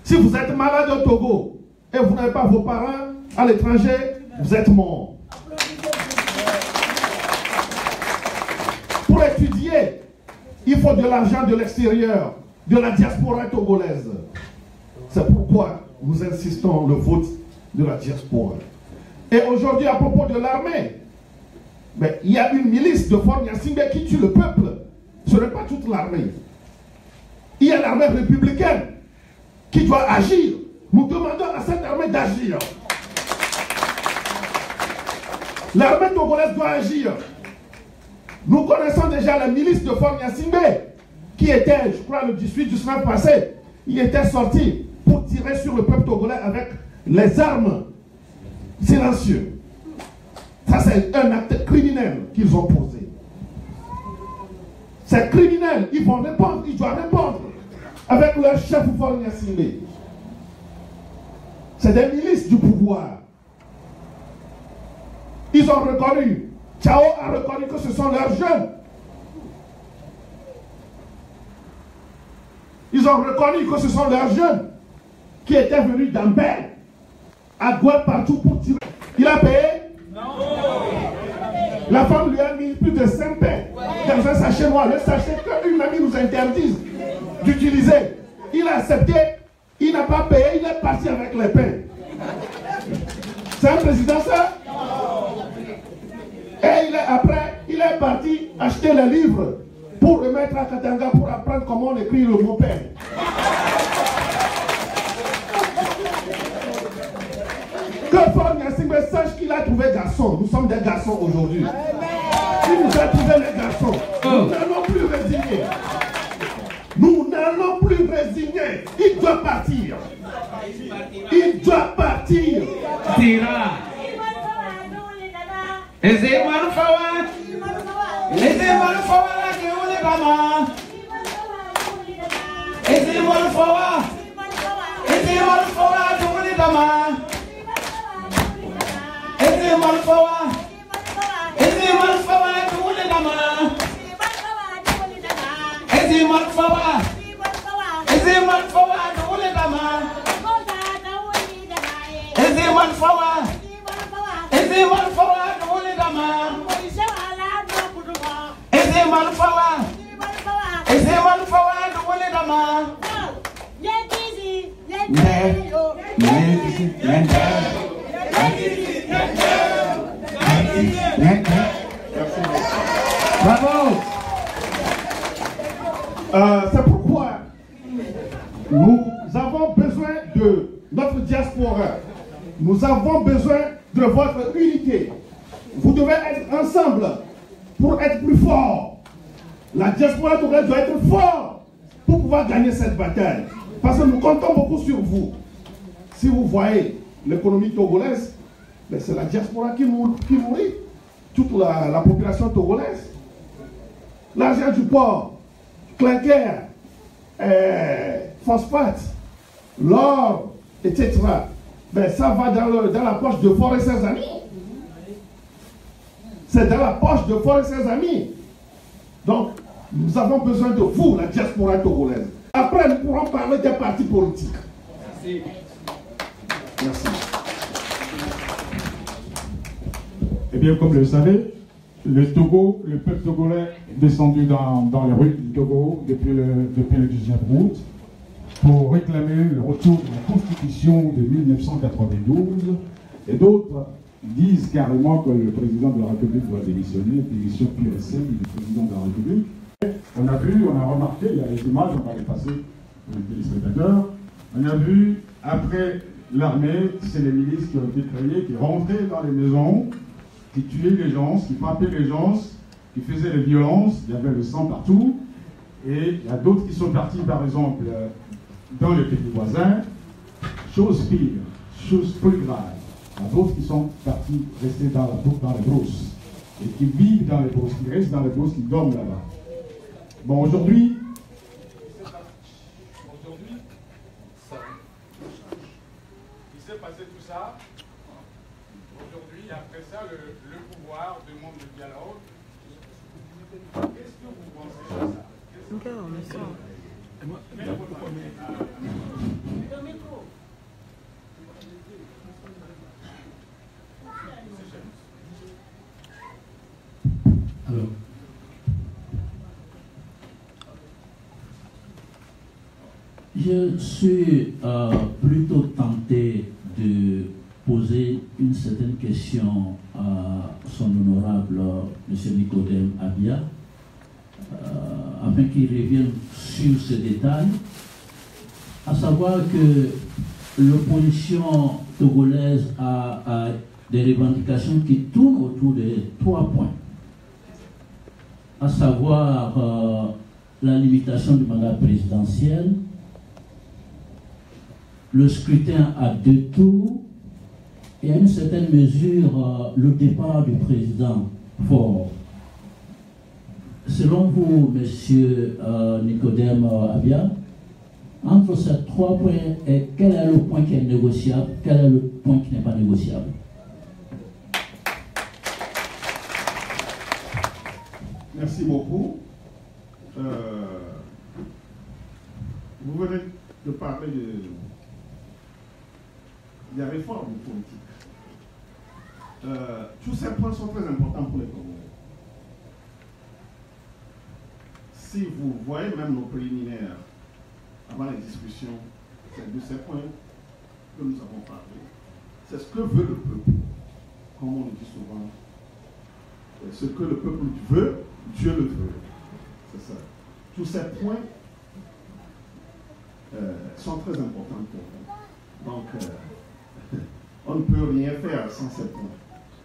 Si vous êtes malade au Togo et vous n'avez pas vos parents, à l'étranger, vous êtes morts. Pour étudier, il faut de l'argent de l'extérieur, de la diaspora togolaise. C'est pourquoi nous insistons le vote de la diaspora. Et aujourd'hui, à propos de l'armée, il y a une milice de Fort Gnassingbé qui tue le peuple. Ce n'est pas toute l'armée. Il y a l'armée républicaine qui doit agir. Nous demandons à cette armée d'agir. L'armée togolaise doit agir. Nous connaissons déjà la milice de Fort Gnassingbé qui était, je crois, le 18-19 passé. Il était sorti pour tirer sur le peuple togolais avec les armes silencieuses. Ça, c'est un acte criminel qu'ils ont posé. C'est criminel. Ils vont répondre, ils doivent répondre avec leur chef Fort Gnassingbé. C'est des milices du pouvoir. Ils ont reconnu, Tchao a reconnu que ce sont leurs jeunes. Ils ont reconnu que ce sont leurs jeunes qui étaient venus d'Ambert à Gouette partout pour tirer. Il a payé? Non. La femme lui a mis plus de 5 pains dans un sachet noir. Le sachet que lui-même nous interdisent d'utiliser. Il a accepté, il n'a pas payé, il est parti avec les pains. C'est un président ça? Et après, il est parti acheter les livres pour remettre à Katanga pour apprendre comment on écrit le mot pain. Que Fort Gnassingbé sache qu'il a trouvé garçon. Nous sommes des garçons aujourd'hui. Il nous a trouvé les garçons. Nous n'allons plus résigner. Nous n'allons plus résigner. Il doit partir. Il doit partir. Tira. Laissez-moi faire. Laissez-moi faire. Laissez-moi faire. Laissez-moi faire. Bravo. C'est pourquoi nous avons besoin de notre diaspora. Nous avons besoin de votre unité. Vous devez être ensemble pour être plus fort. La diaspora doit être forte pour pouvoir gagner cette bataille. Parce que nous comptons beaucoup sur vous. Si vous voyez l'économie togolaise, c'est la diaspora qui nourrit toute la population togolaise. L'argent du port, clinker, phosphate, l'or, etc. Ça va dans la poche de Fort et ses amis. C'est dans la poche de Fort et ses amis. Donc, nous avons besoin de vous, la diaspora togolaise. Après, nous pourrons parler des partis politiques. Merci. Merci. Eh bien, comme vous le savez, le Togo, le peuple togolais est descendu dans les rues du Togo depuis le 19 août pour réclamer le retour de la Constitution de 1992. Et d'autres disent carrément que le président de la République doit démissionner, démission pure et simple du président de la République. On a remarqué, il y a les images, on va les passer pour les téléspectateurs. On a vu, après l'armée, c'est les milices qui ont été créées, qui rentraient dans les maisons, qui tuaient les gens, qui frappaient les gens, qui faisaient les violences, il y avait le sang partout. Et il y a d'autres qui sont partis, par exemple, dans les pays voisins. Chose pire, chose plus grave. Il y a d'autres qui sont partis, restés dans les brousses. Et qui vivent dans les brousses, qui restent dans les brousses, qui dorment là-bas. Bon, aujourd'hui, il s'est passé tout ça. Aujourd'hui, après ça, le pouvoir demande le dialogue. Qu'est-ce que vous pensez de ça? Alors, je suis plutôt tenté de poser une certaine question à son honorable M. Nicodème Abia, afin qu'il revienne sur ce détail, à savoir que l'opposition togolaise a des revendications qui tournent autour de 3 points, à savoir la limitation du mandat présidentiel, le scrutin à 2 tours et à une certaine mesure le départ du président Faure. Selon vous, monsieur Nicodème Abia, entre ces 3 points, quel est le point qui est négociable, quel est le point qui n'est pas négociable? Merci beaucoup. Vous venez de parler de la réforme politique. Tous ces points sont très importants pour les Congolais. Si vous voyez même nos préliminaires avant les discussions, c'est de ces points que nous avons parlé. C'est ce que veut le peuple. Comme on le dit souvent, ce que le peuple veut, Dieu le veut. C'est ça. Tous ces points sont très importants pour nous. Donc, on ne peut rien faire sans ces points.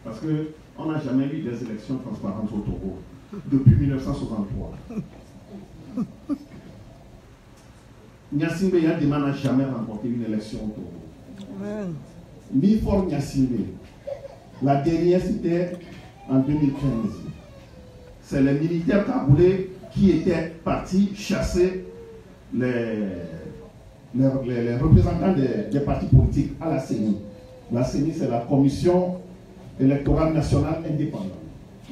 Parce qu'on n'a jamais eu des élections transparentes au Togo depuis 1963. Nyasimbe Yandema n'a jamais remporté une élection au Togo. Ni Faure Nyasimbe. La dernière, c'était en 2015. C'est les militaires cagoulés qui étaient partis chasser les représentants des partis politiques à la CENI. La CENI, c'est la Commission électorale nationale indépendante.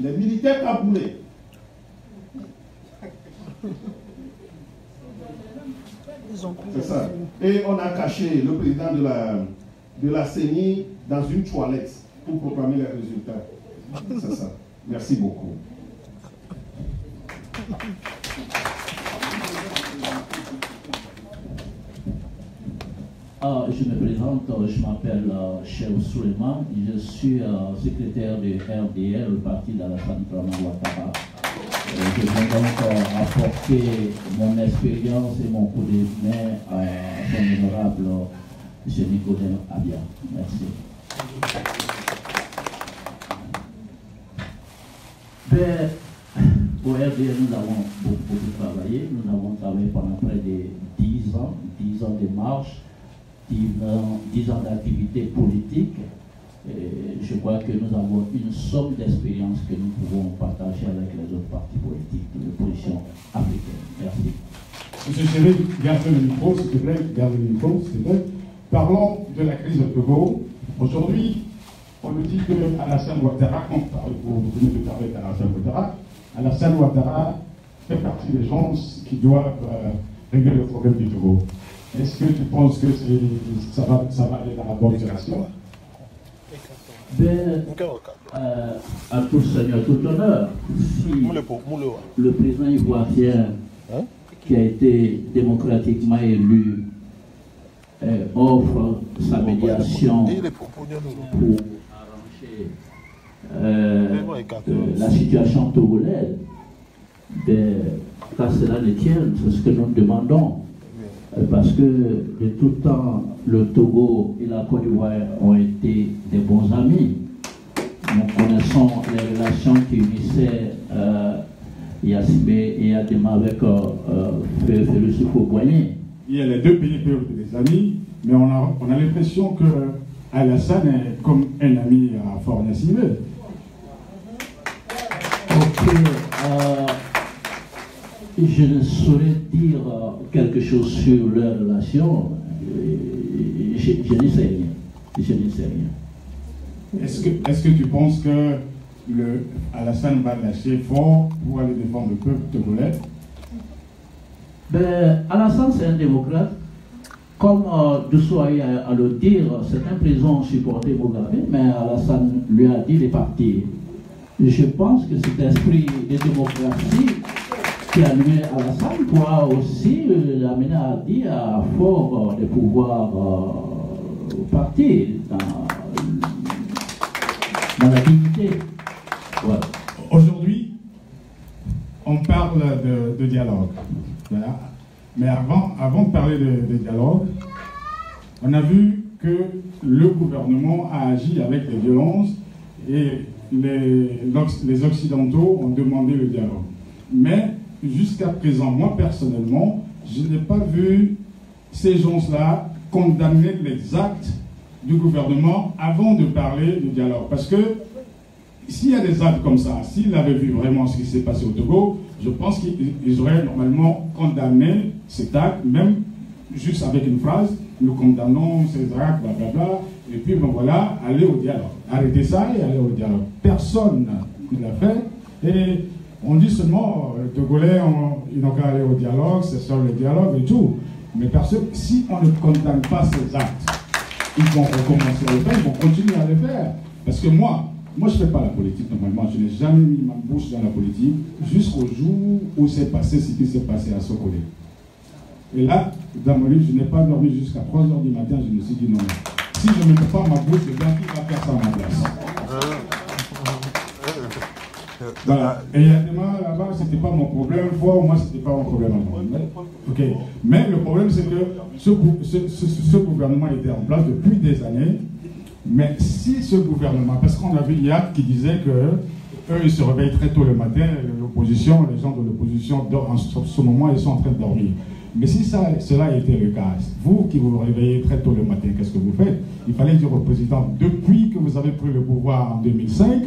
Les militaires cagoulés. C'est ça. Et on a caché le président de la CENI dans une toilette pour proclamer les résultats. C'est ça. Merci beaucoup. Je me présente, je m'appelle Cheikh Suleiman, je suis secrétaire de RDR, le parti d'Alassane Dramane Ouattara. Je viens donc apporter mon expérience et mon coup de main à son honorable M. Nicodème Abia. Merci. Au RDR, nous avons beaucoup travaillé. Nous avons travaillé pendant près de 10 ans de marche, 10 ans d'activité politique. Et je crois que nous avons une somme d'expérience que nous pouvons partager avec les autres partis politiques de l'opposition africaine. Merci. Monsieur Chéri, gardez le micro, s'il te plaît. Gardez le micro, s'il te plaît. Parlons de la crise au Togo. Aujourd'hui, on nous dit que Alassane Ouattara, vous venez de parler d'Alassane Ouattara, Alassane Ouattara fait partie des gens qui doivent régler le problème du Togo. Est-ce que tu penses que ça va aller dans la bonne direction? À tout seigneur, tout honneur, si le président ivoirien qui a été démocratiquement élu offre sa médiation pour arranger la situation togolaise, qu'à cela ne tienne, c'est ce que nous demandons. Parce que de tout temps, le Togo et la Côte d'Ivoire ont été des bons amis. Nous connaissons les relations qui unissaient Yacimbe et Adema avec Félix Houphouët-Boigny. Il y a les deux pays peuvent être des amis, mais on a l'impression que Alassane est comme un ami à Faure Yacimbe. Ok. Je ne saurais dire quelque chose sur leur relation. Je ne sais rien. Je ne sais rien. Est-ce que tu penses que Alassane va lâcher Faure pour aller défendre le peuple togolais? Alassane, c'est un démocrate. Comme Doussou a eu à le dire, certains présidents ont supporté Mugabe, mais Alassane lui a dit de partir. Je pense que cet esprit de démocratie qui a animé Alassane pourra aussi l'amener à dire à fort de pouvoir partir dans la dignité. Ouais. Aujourd'hui, on parle de dialogue. Voilà. Mais avant de parler de dialogue, on a vu que le gouvernement a agi avec des violences et les Occidentaux ont demandé le dialogue. Mais jusqu'à présent, moi personnellement, je n'ai pas vu ces gens-là condamner les actes du gouvernement avant de parler de dialogue. Parce que s'il y a des actes comme ça, s'ils avaient vu vraiment ce qui s'est passé au Togo, je pense qu'ils auraient normalement condamné cet acte, même juste avec une phrase, nous condamnons ces actes, blablabla, et puis bon voilà, aller au dialogue. Arrêtez ça et aller au dialogue. Personne ne l'a fait, et on dit seulement, les Togolais, ils n'ont qu'à aller au dialogue, c'est sur le dialogue et tout. Mais si on ne condamne pas ces actes, ils vont recommencer à le faire, ils vont continuer à le faire. Parce que moi je ne fais pas la politique normalement, je n'ai jamais mis ma bouche dans la politique jusqu'au jour où c'est passé ce qui s'est passé à Sokolé. Et là, dans mon livre, je n'ai pas dormi jusqu'à 3 h du matin, je me suis dit non. Si je ne mets pas ma bouche, c'est bien qui va faire ça à ma place. Voilà. Et il y a des gens là-bas, c'était pas mon problème, moi c'était pas mon problème. Ok. Mais le problème c'est que ce gouvernement était en place depuis des années. Mais si ce gouvernement, parce qu'on a vu hier qui disait que eux ils se réveillent très tôt le matin, l'opposition, les gens de l'opposition en ce moment ils sont en train de dormir. Mais si cela était le cas, vous qui vous réveillez très tôt le matin, qu'est-ce que vous faites? Il fallait dire au président, depuis que vous avez pris le pouvoir en 2005,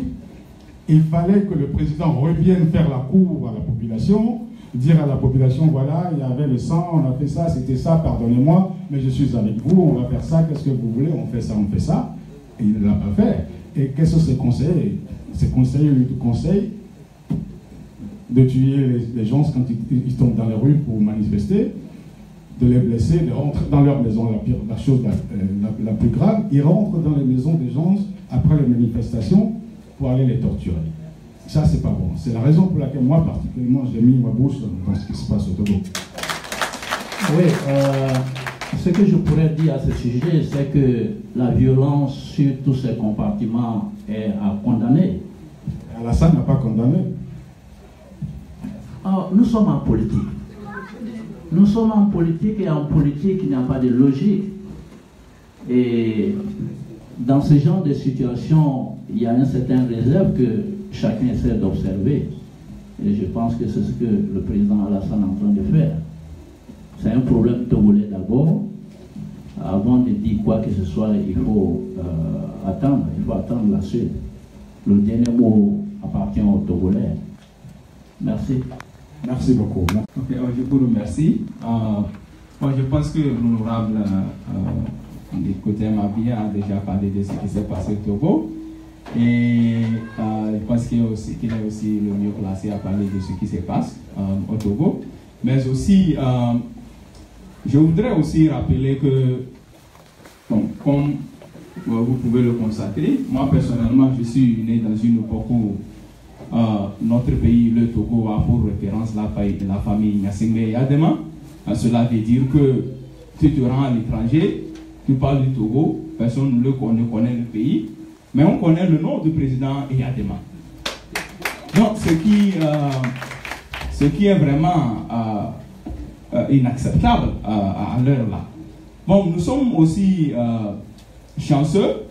il fallait que le président revienne faire la cour à la population, dire à la population, voilà, il y avait le sang, on a fait ça, c'était ça, pardonnez-moi, mais je suis avec vous, on va faire ça, qu'est-ce que vous voulez, on fait ça, on fait ça. Et il ne l'a pas fait. Et qu'est-ce que ces conseillers? Ces conseillers lui conseillent de tuer les gens quand ils tombent dans les rues pour manifester, de les blesser, de rentrer dans leur maison. La chose la plus grave, ils rentrent dans les maisons des gens après les manifestations pour aller les torturer. Ça, c'est pas bon. C'est la raison pour laquelle moi, particulièrement, j'ai mis ma bouche dans ce qui se passe au Togo. Oui, ce que je pourrais dire à ce sujet, c'est que la violence sur tous ces compartiments est à condamner. Alassane n'a pas condamné. Nous sommes en politique. Nous sommes en politique et en politique, il n'y a pas de logique. Et dans ce genre de situation, il y a une certaine réserve que chacun essaie d'observer. Et je pense que c'est ce que le président Alassane est en train de faire. C'est un problème togolais d'abord. Avant de dire quoi que ce soit, il faut attendre la suite. Le dernier mot appartient aux Togolais. Merci. Merci beaucoup. Ok, je vous remercie. Moi, je pense que l'honorable Côté Mabia a déjà parlé de ce qui s'est passé au Togo. Et je pense qu'il est aussi le mieux placé à parler de ce qui se passe au Togo. Mais aussi, je voudrais aussi rappeler que, bon, comme vous pouvez le constater, moi personnellement, je suis né dans une époque où notre pays, le Togo, a pour référence la famille Gnassingbé Yadema. Cela veut dire que tu te rends à l'étranger, tu parles du Togo, personne ne connaît le pays, mais on connaît le nom du président Yadema. Donc, ce qui est vraiment inacceptable à l'heure là. Bon, nous sommes aussi chanceux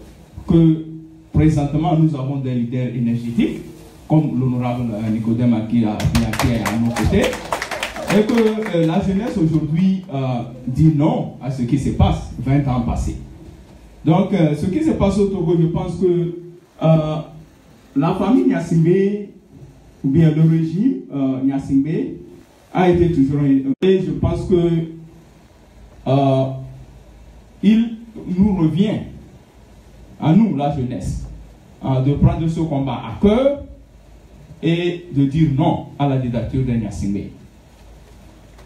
que présentement nous avons des leaders énergétiques, comme l'honorable Nicodème qui est à nos côtés, et que la jeunesse aujourd'hui dit non à ce qui se passe 20 ans passés. Donc, ce qui se passe au Togo, je pense que la famille Gnassingbé, ou bien le régime Gnassingbé, a été toujours... Et je pense que il nous revient, à nous, la jeunesse, de prendre ce combat à cœur et de dire non à la dictature de Gnassingbé.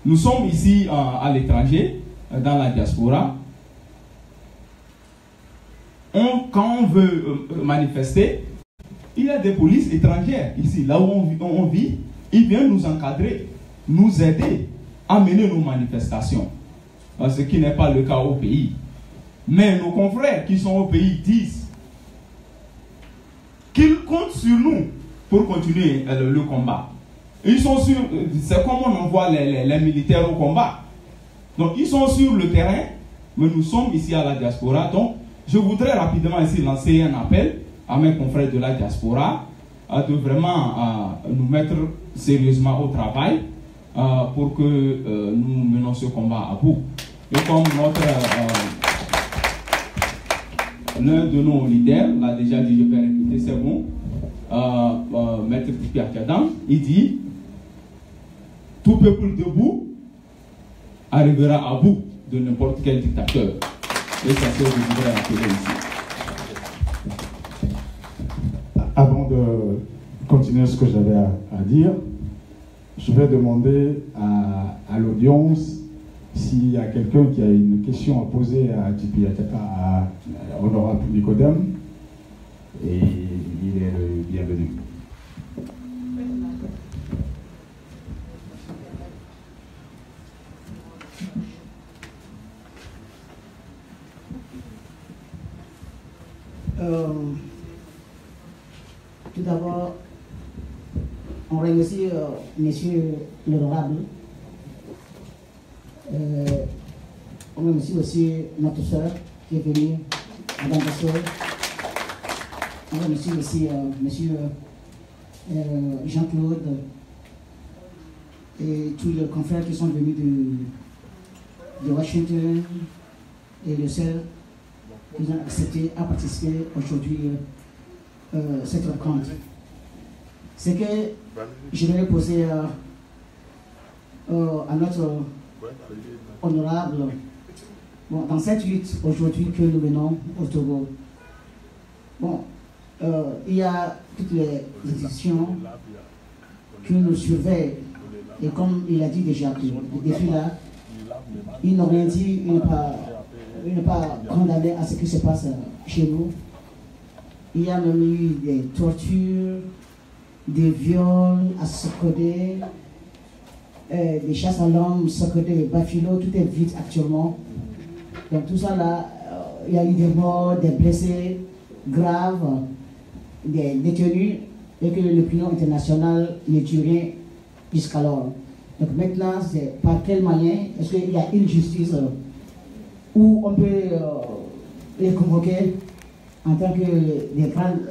Nous sommes ici à l'étranger, dans la diaspora, quand on veut manifester, il y a des polices étrangères ici, là où on vit, ils viennent nous encadrer, nous aider à mener nos manifestations. Ce qui n'est pas le cas au pays. Mais nos confrères qui sont au pays disent qu'ils comptent sur nous pour continuer le combat. Ils sont sur, c'est comme on envoie les militaires au combat. Donc ils sont sur le terrain, mais nous sommes ici à la diaspora. Donc je voudrais rapidement ici lancer un appel à mes confrères de la diaspora de vraiment nous mettre sérieusement au travail pour que nous menions ce combat à bout. Et comme l'un de nos leaders l'a déjà dit, je vais répéter, c'est bon, Maître Pierre Tchadan, il dit: tout peuple debout arrivera à bout de n'importe quel dictateur. Et ça, c'est ce que je voudrais appeler ici. Avant de continuer ce que j'avais à dire, je vais demander à l'audience s'il y a quelqu'un qui a une question à poser à JP à Honorable Nicodème, et il est le bienvenu. Tout d'abord, on remercie Monsieur l'honorable. On remercie aussi notre soeur qui est venue, Madame la soeur. On remercie aussi Monsieur Jean-Claude et tous les confrères qui sont venus de Washington et le seul qui ont accepté à participer aujourd'hui cette rencontre. C'est que je vais poser à notre honorable, dans cette lutte aujourd'hui que nous menons au Togo. Il y a toutes les institutions qui nous surveillent, et comme il a dit déjà que depuis là, ils n'ont rien dit, ils n'ont pas condamné à ce qui se passe chez nous. Il y a même eu des tortures, des viols à Sokodé, des chasses à l'homme, Sokodé, Bafilo, tout est vide actuellement. Donc tout ça là, il y a eu des morts, des blessés graves, des détenus, et que l'opinion internationale ne dit rien jusqu'alors. Donc maintenant, c'est par quel moyen est-ce qu'il y a une justice où on peut les convoquer en tant que des grandes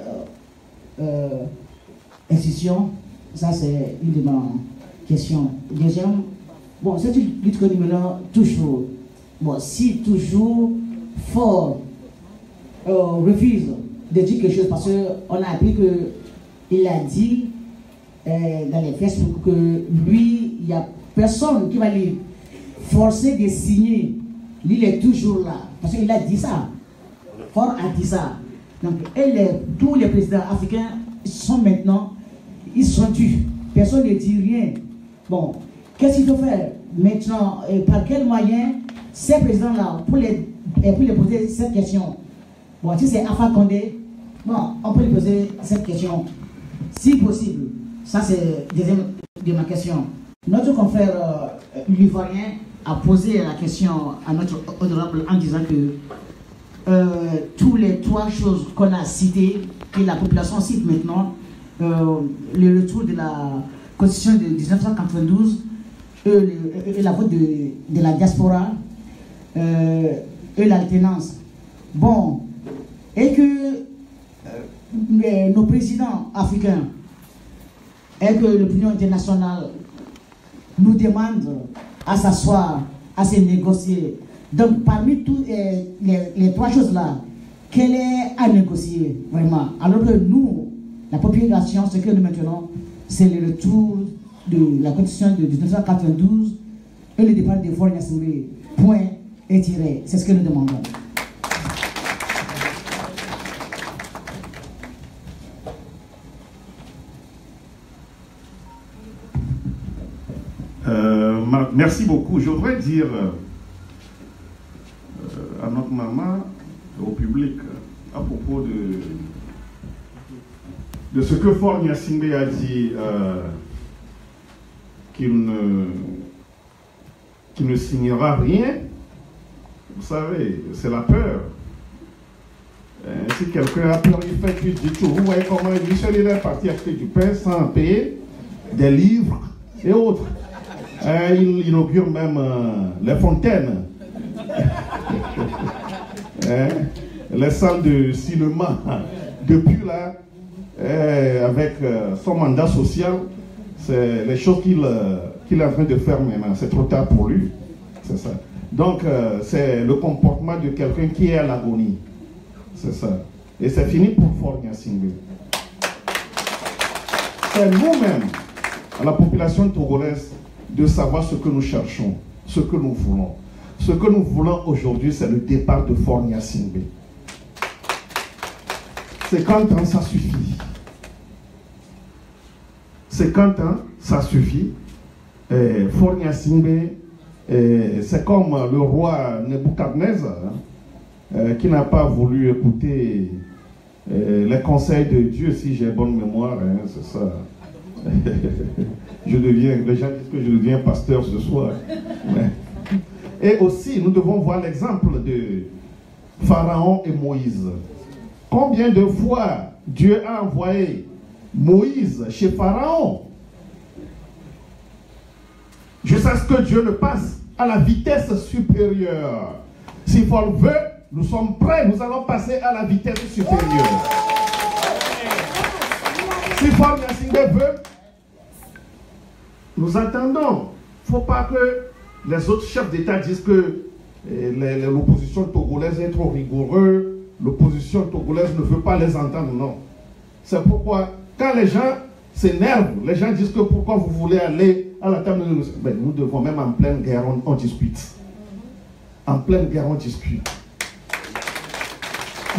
institutions? Ça, c'est une de mes questions. Deuxième, cette lutte que nous menons toujours, si toujours fort refuse de dire quelque chose, parce qu'on a appris qu'il a dit dans les Facebook que lui, il n'y a personne qui va lui forcer de signer. Lui, il est toujours là, parce qu'il a dit ça. Fort a dit ça. Donc, tous les présidents africains sont maintenant, ils sont dus. Personne ne dit rien. Bon, qu'est-ce qu'il faut faire maintenant? Et par quel moyen ces présidents-là, pour les poser cette question? Si c'est Alpha Condé, on peut lui poser cette question, si possible. Ça, c'est deuxième de ma question. Notre confrère l'ivoirien a posé la question à notre honorable en disant que tous les trois choses qu'on a citées, que la population cite maintenant, le retour de la Constitution de 1992, et la vote de la diaspora, et l'alternance. Et que nos présidents africains et que l'opinion internationale nous demandent à s'asseoir, à se négocier. Donc, parmi toutes les trois choses-là, quelle est à négocier vraiment? Alors que nous, la population, ce que nous maintenons, c'est le retour de la Constitution de 1992 et le départ des Foreign Assembly. Point et tiré. C'est ce que nous demandons. Merci beaucoup. Je voudrais dire à propos de ce que Faure Gnassingbé a dit, qu'il ne signera rien. Vous savez, c'est la peur. Si quelqu'un a peur, il fait du tout. Vous voyez comment Michel est parti acheter du pain sans payer, des livres et autres. Il inaugure même les fontaines, les salles de cinéma. Depuis là, avec son mandat social, c'est les choses qu'il est en train de faire maintenant. C'est trop tard pour lui. C'est ça. Donc, c'est le comportement de quelqu'un qui est à l'agonie. C'est ça. Et c'est fini pour Faure Gnassingbé. C'est nous-mêmes, à la population togolaise, de savoir ce que nous cherchons, ce que nous voulons. Ce que nous voulons aujourd'hui, c'est le départ de Faure Gnassingbé. 50 ans, ça suffit. 50 ans, ça suffit. Faure Gnassingbé, c'est comme le roi Nebuchadnezzar, qui n'a pas voulu écouter les conseils de Dieu, si j'ai bonne mémoire, c'est ça. Les gens disent que je deviens pasteur ce soir. Et aussi, nous devons voir l'exemple de Pharaon et Moïse. Combien de fois Dieu a envoyé Moïse chez Pharaon jusqu'à ce que Dieu ne passe à la vitesse supérieure. Si Faure veut, nous sommes prêts, nous allons passer à la vitesse supérieure. Si Faure Gnassingbé veut, nous attendons. Il ne faut pas que les autres chefs d'État disent que l'opposition togolaise est trop rigoureuse, l'opposition togolaise ne veut pas les entendre, non. C'est pourquoi, quand les gens s'énervent, les gens disent que pourquoi vous voulez aller à la table de négociation. Ben, nous devons, même en pleine guerre, on discute. En pleine guerre, on discute.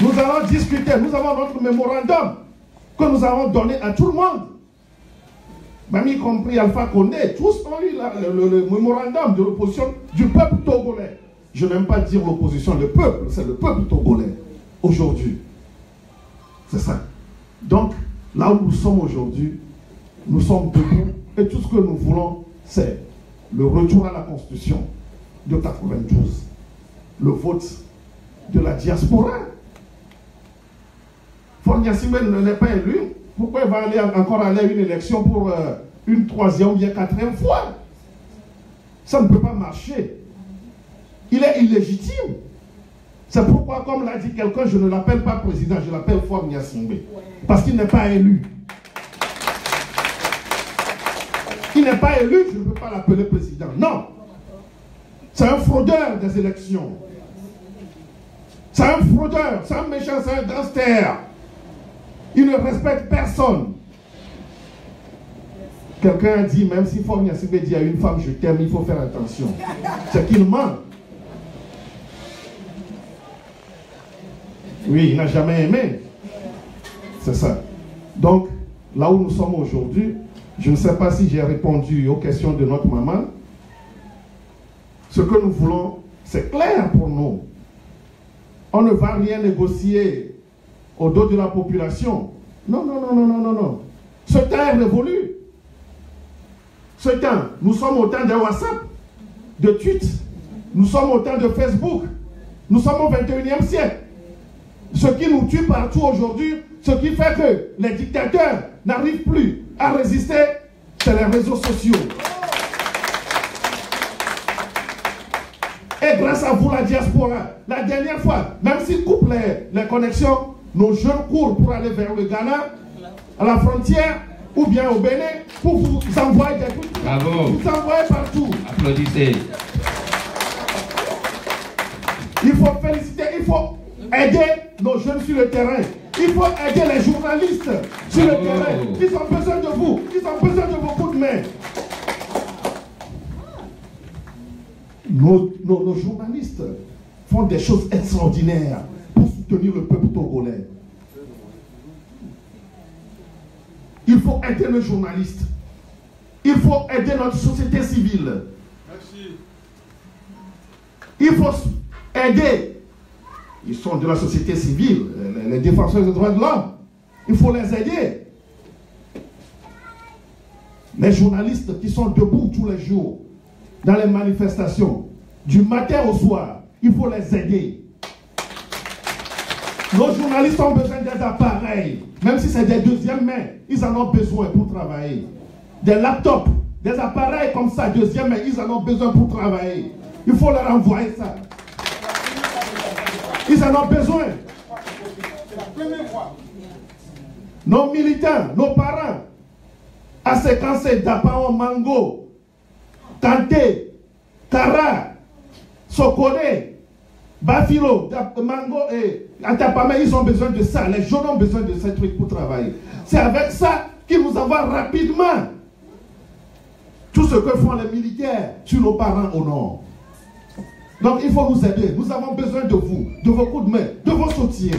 Nous allons discuter, nous avons notre mémorandum que nous avons donné à tout le monde. Même y compris Alpha Condé, tous ont eu le mémorandum de l'opposition du peuple togolais. Je n'aime pas dire l'opposition, le peuple, c'est le peuple togolais aujourd'hui. C'est ça. Donc, là où nous sommes aujourd'hui, nous sommes debout et tout ce que nous voulons, c'est le retour à la Constitution de 92, le vote de la diaspora. Faure Gnassingbé n'est pas élu. Pourquoi il va encore aller à une élection pour une troisième ou bien quatrième fois? Ça ne peut pas marcher. Il est illégitime. C'est pourquoi, comme l'a dit quelqu'un, je ne l'appelle pas président, je l'appelle Faure Gnassingbé. Parce qu'il n'est pas élu. Il n'est pas élu, je ne peux pas l'appeler président. Non. C'est un fraudeur des élections. C'est un fraudeur, c'est un méchant, c'est un gangster. Il ne respecte personne. Quelqu'un a dit, même si Faure Gnassingbé dit à une femme, je t'aime, il faut faire attention. C'est qu'il ment. Oui, il n'a jamais aimé. C'est ça. Donc, là où nous sommes aujourd'hui, je ne sais pas si j'ai répondu aux questions de notre maman. Ce que nous voulons, c'est clair pour nous. On ne va rien négocier au dos de la population. Non, non, non, non, non, non, non. Ce temps est révolu. Ce temps, nous sommes au temps de WhatsApp, de tweets. Nous sommes au temps de Facebook. Nous sommes au 21e siècle. Ce qui nous tue partout aujourd'hui, ce qui fait que les dictateurs n'arrivent plus à résister, c'est les réseaux sociaux. Et grâce à vous, la diaspora, la dernière fois, même s'ils coupent les connexions, nos jeunes courent pour aller vers le Ghana, à la frontière, ou bien au Bénin, pour vous envoyer des trucs. Bravo. Vous envoyer partout. Applaudissez. Il faut féliciter, il faut aider nos jeunes sur le terrain. Il faut aider les journalistes sur le terrain. Ils ont besoin de vous. Ils ont besoin de vos coups de main. Nos journalistes font des choses extraordinaires pour soutenir le peuple togolais. Il faut aider les journalistes. Il faut aider notre société civile. Merci. Il faut aider ils sont de la société civile, les défenseurs des droits de l'homme. Il faut les aider. Les journalistes qui sont debout tous les jours dans les manifestations, du matin au soir, il faut les aider. Nos journalistes ont besoin des appareils, même si c'est des deuxièmes mains, ils en ont besoin pour travailler. Des laptops, des appareils comme ça, deuxième main, ils en ont besoin pour travailler. Il faut leur envoyer ça. Ils en ont besoin. Nos militants, nos parents, à séquencer Dapao Mango, Kanté, Kara, Sokone, Bafilo, Mango et Atapame, ils ont besoin de ça. Les jeunes ont besoin de ces trucs pour travailler. C'est avec ça qu'ils nous envoient rapidement tout ce que font les militaires sur nos parents au nord. Donc il faut nous aider. Nous avons besoin de vous, de vos coups de main, de vos soutiens.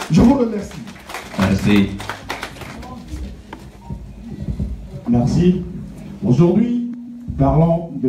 Je vous remercie. Merci. Merci. Aujourd'hui, parlons de